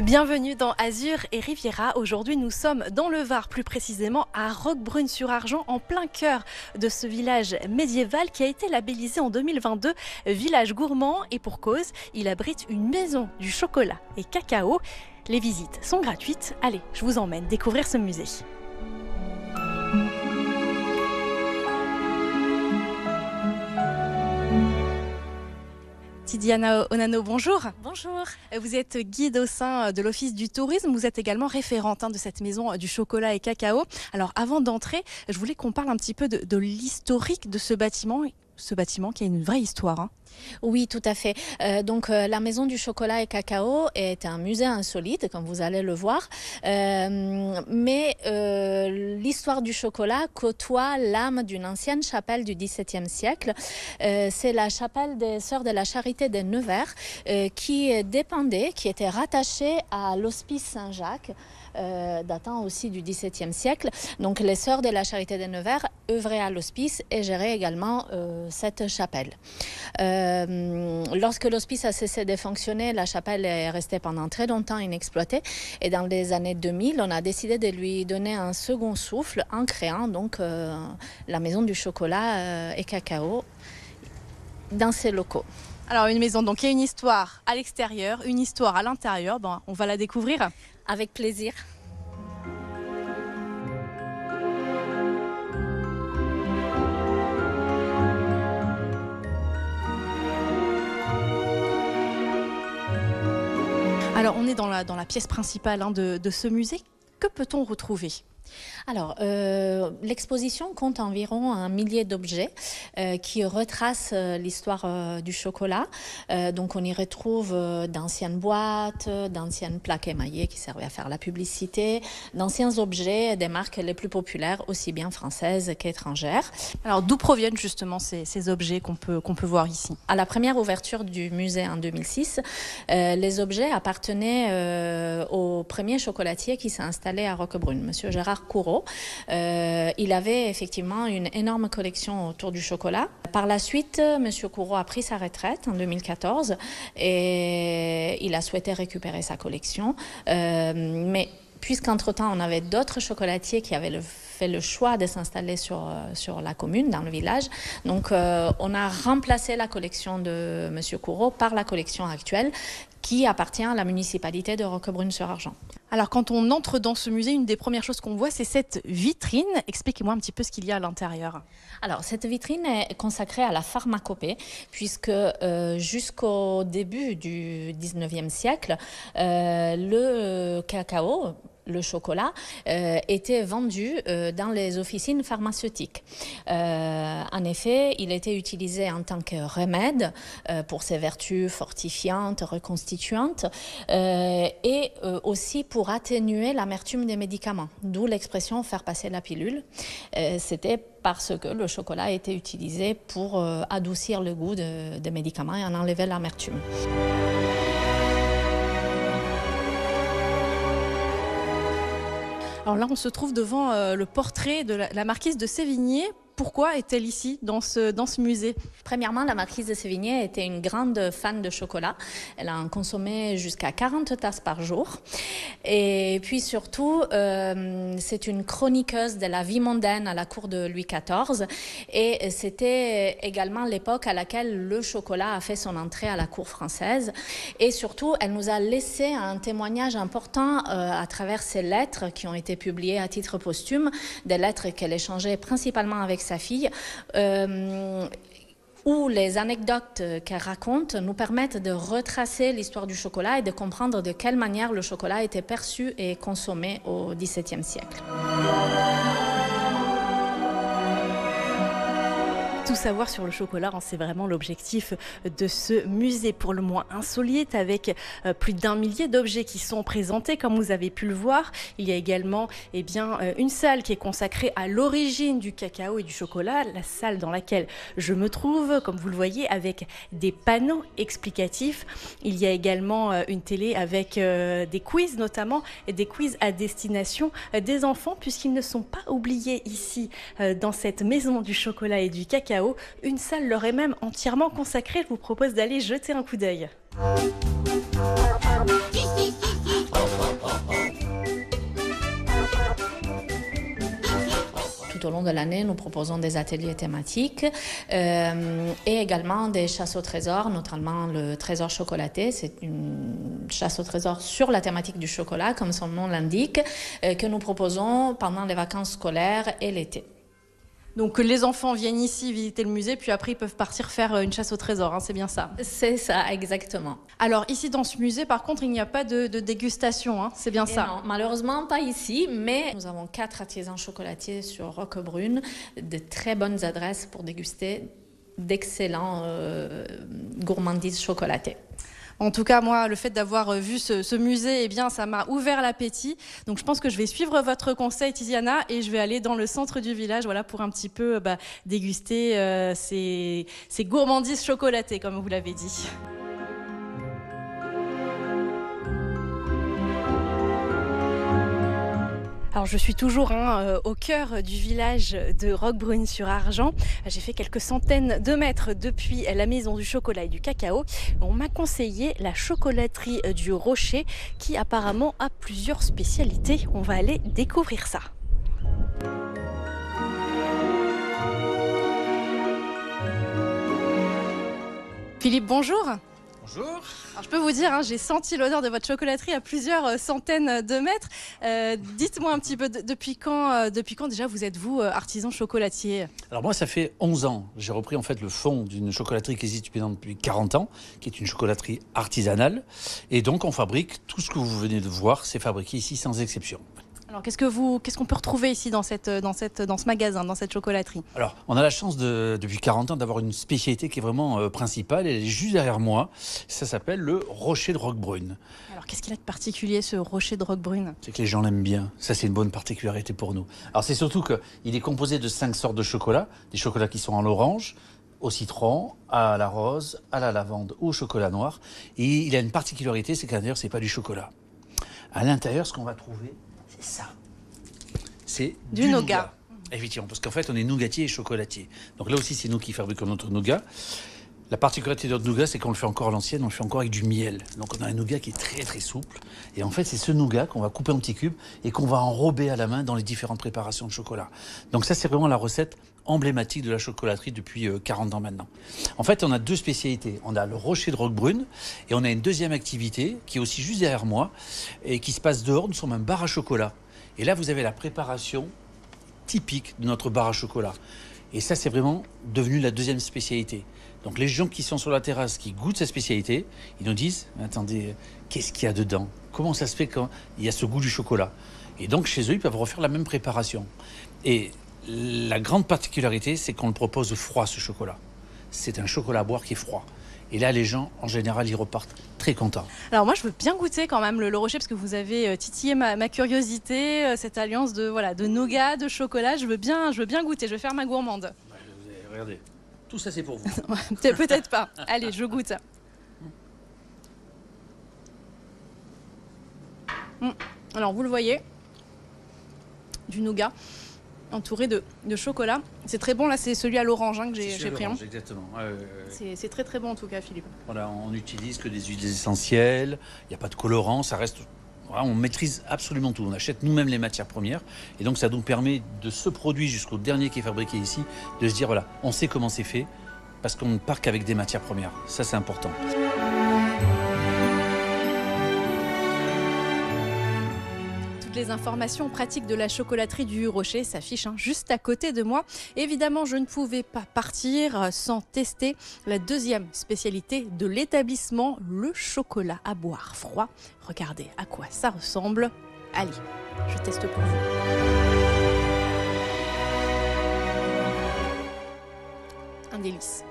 Bienvenue dans Azur et Riviera. Aujourd'hui, nous sommes dans le Var, plus précisément à Roquebrune-sur-Argent, en plein cœur de ce village médiéval qui a été labellisé en 2022 village gourmand. Et pour cause, il abrite une maison du chocolat et cacao. Les visites sont gratuites. Allez, je vous emmène découvrir ce musée. Diana Onano, bonjour. Bonjour. Vous êtes guide au sein de l'Office du tourisme. Vous êtes également référente de cette maison du chocolat et cacao. Alors avant d'entrer, je voulais qu'on parle un petit peu de l'historique de ce bâtiment qui a une vraie histoire. Oui, tout à fait. La maison du chocolat et cacao est un musée insolite, comme vous allez le voir. Mais l'histoire du chocolat côtoie l'âme d'une ancienne chapelle du XVIIe siècle. C'est la chapelle des Sœurs de la Charité des Nevers qui était rattachée à l'Hospice Saint-Jacques. Datant aussi du XVIIe siècle. Donc les Sœurs de la Charité des Nevers œuvraient à l'hospice et géraient également cette chapelle. Lorsque l'hospice a cessé de fonctionner, la chapelle est restée pendant très longtemps inexploitée et dans les années 2000, on a décidé de lui donner un second souffle en créant donc la maison du chocolat et cacao dans ces locaux. Alors une maison donc il y a une histoire à l'extérieur, une histoire à l'intérieur. Bon, on va la découvrir. Avec plaisir. Alors on est dans la pièce principale de ce musée. Que peut-on retrouver ? Alors, l'exposition compte environ 1 millier d'objets qui retracent l'histoire du chocolat. Donc, on y retrouve d'anciennes boîtes, d'anciennes plaques émaillées qui servaient à faire la publicité, d'anciens objets des marques les plus populaires, aussi bien françaises qu'étrangères. Alors, d'où proviennent justement ces objets qu'on peut voir ici ? À la première ouverture du musée en 2006, les objets appartenaient au premier chocolatier qui s'est installé à Roquebrune, Monsieur Gérard Coureau. Il avait effectivement une énorme collection autour du chocolat. Par la suite, M. Coureau a pris sa retraite en 2014 et il a souhaité récupérer sa collection. Mais puisqu'entre-temps, on avait d'autres chocolatiers qui avaient fait le choix de s'installer sur la commune, dans le village. Donc, on a remplacé la collection de M. Coureau par la collection actuelle qui appartient à la municipalité de Roquebrune-sur-Argent. Alors, quand on entre dans ce musée, une des premières choses qu'on voit, c'est cette vitrine. Expliquez-moi un petit peu ce qu'il y a à l'intérieur. Alors, cette vitrine est consacrée à la pharmacopée, puisque jusqu'au début du 19e siècle, le cacao, le chocolat, était vendu dans les officines pharmaceutiques. En effet, il était utilisé en tant que remède pour ses vertus fortifiantes, reconstituantes, et aussi pour atténuer l'amertume des médicaments, d'où l'expression « faire passer la pilule ». C'était parce que le chocolat était utilisé pour adoucir le goût des médicaments et en enlever l'amertume. Alors là, on se trouve devant le portrait de la marquise de Sévigné. Pourquoi est-elle ici, dans ce musée ? Premièrement, la marquise de Sévigné était une grande fan de chocolat. Elle en consommait jusqu'à 40 tasses par jour. Et puis surtout, c'est une chroniqueuse de la vie mondaine à la cour de Louis XIV. Et c'était également l'époque à laquelle le chocolat a fait son entrée à la cour française. Et surtout, elle nous a laissé un témoignage important à travers ses lettres qui ont été publiées à titre posthume, des lettres qu'elle échangeait principalement avec sa fille, où les anecdotes qu'elle raconte nous permettent de retracer l'histoire du chocolat et de comprendre de quelle manière le chocolat était perçu et consommé au XVIIe siècle. Tout savoir sur le chocolat, c'est vraiment l'objectif de ce musée pour le moins insolite, avec plus d'1 millier d'objets qui sont présentés, comme vous avez pu le voir. Il y a également une salle qui est consacrée à l'origine du cacao et du chocolat, la salle dans laquelle je me trouve, comme vous le voyez, avec des panneaux explicatifs. Il y a également une télé avec des quiz, notamment des quiz à destination des enfants, puisqu'ils ne sont pas oubliés ici dans cette maison du chocolat et du cacao. Une salle leur est même entièrement consacrée. Je vous propose d'aller jeter un coup d'œil. Tout au long de l'année, nous proposons des ateliers thématiques et également des chasses au trésor, notamment le trésor chocolaté. C'est une chasse au trésor sur la thématique du chocolat, comme son nom l'indique, que nous proposons pendant les vacances scolaires et l'été. Donc les enfants viennent ici visiter le musée, puis après ils peuvent partir faire une chasse au trésor, hein, c'est bien ça? C'est ça, exactement. Alors ici dans ce musée, par contre, il n'y a pas de dégustation, hein, c'est bien ça? Non, malheureusement pas ici, mais nous avons 4 artisans chocolatiers sur Roquebrune, de très bonnes adresses pour déguster d'excellents gourmandises chocolatées. En tout cas, moi, le fait d'avoir vu ce musée, eh bien, ça m'a ouvert l'appétit. Donc, je pense que je vais suivre votre conseil, Tiziana, et je vais aller dans le centre du village, voilà, pour un petit peu déguster ces gourmandises chocolatées, comme vous l'avez dit. Alors je suis toujours au cœur du village de Roquebrune-sur-Argens. J'ai fait quelques centaines de mètres depuis la maison du chocolat et du cacao. On m'a conseillé la chocolaterie du Rocher qui apparemment a plusieurs spécialités. On va aller découvrir ça. Philippe, bonjour. Bonjour. Alors, je peux vous dire, j'ai senti l'odeur de votre chocolaterie à plusieurs centaines de mètres. Dites-moi un petit peu, depuis quand déjà vous êtes, vous, artisan chocolatier? Alors moi, ça fait 11 ans. J'ai repris en fait le fond d'une chocolaterie qui existe depuis 40 ans, qui est une chocolaterie artisanale. Et donc, on fabrique tout ce que vous venez de voir, c'est fabriqué ici sans exception. Alors, qu'est-ce qu'on peut retrouver ici dans ce magasin, dans cette chocolaterie? Alors, on a la chance depuis 40 ans d'avoir une spécialité qui est vraiment principale. Elle est juste derrière moi. Ça s'appelle le Rocher de Roquebrune. Alors, qu'est-ce qu'il a de particulier, ce Rocher de Roquebrune? C'est que les gens l'aiment bien. Ça, c'est une bonne particularité pour nous. Alors, c'est surtout qu'il est composé de 5 sortes de chocolat. Des chocolats qui sont en orange, au citron, à la rose, à la lavande ou au chocolat noir. Et il a une particularité, c'est qu'à l'intérieur, c'est pas du chocolat. À l'intérieur, ce qu'on va trouver, c'est ça. C'est du nougat. Effectivement, parce qu'en fait, on est nougatier et chocolatier. Donc là aussi, c'est nous qui fabriquons notre nougat. La particularité de notre nougat, c'est qu'on le fait encore à l'ancienne, on le fait encore avec du miel. Donc on a un nougat qui est très très souple. Et en fait, c'est ce nougat qu'on va couper en petits cubes et qu'on va enrober à la main dans les différentes préparations de chocolat. Donc ça, c'est vraiment la recette emblématique de la chocolaterie depuis 40 ans maintenant. En fait, on a 2 spécialités. On a le Rocher de Roquebrune et on a une deuxième activité qui est aussi juste derrière moi et qui se passe dehors. Nous sommes un bar à chocolat. Et là, vous avez la préparation typique de notre bar à chocolat. Et ça, c'est vraiment devenu la deuxième spécialité. Donc les gens qui sont sur la terrasse, qui goûtent cette spécialité, ils nous disent « Attendez, qu'est-ce qu'il y a dedans? Comment ça se fait quand il y a ce goût du chocolat ?» Et donc chez eux, ils peuvent refaire la même préparation. Et la grande particularité, c'est qu'on le propose froid, ce chocolat. C'est un chocolat à boire qui est froid. Et là, les gens, en général, ils repartent très contents. Alors moi, je veux bien goûter quand même le Rocher, parce que vous avez titillé ma curiosité, cette alliance de nougat, de chocolat. Je veux bien goûter, je vais faire ma gourmande. Regardez, tout ça, c'est pour vous. Peut-être pas. Allez, je goûte. Alors, vous le voyez, du nougat entouré de chocolat. C'est très bon, là, c'est celui à l'orange que j'ai pris. Exactement. C'est très très bon en tout cas, Philippe. Voilà, on n'utilise que des huiles essentielles, il n'y a pas de colorant, ça reste... Voilà, on maîtrise absolument tout, on achète nous-mêmes les matières premières et donc ça nous permet de ce produit jusqu'au dernier qui est fabriqué ici, de se dire voilà, on sait comment c'est fait parce qu'on ne part qu'avec des matières premières. Ça, c'est important. Les informations pratiques de la chocolaterie du Rocher s'affichent juste à côté de moi. Évidemment, je ne pouvais pas partir sans tester la deuxième spécialité de l'établissement, le chocolat à boire froid. Regardez à quoi ça ressemble. Allez, je teste pour vous. Un délice.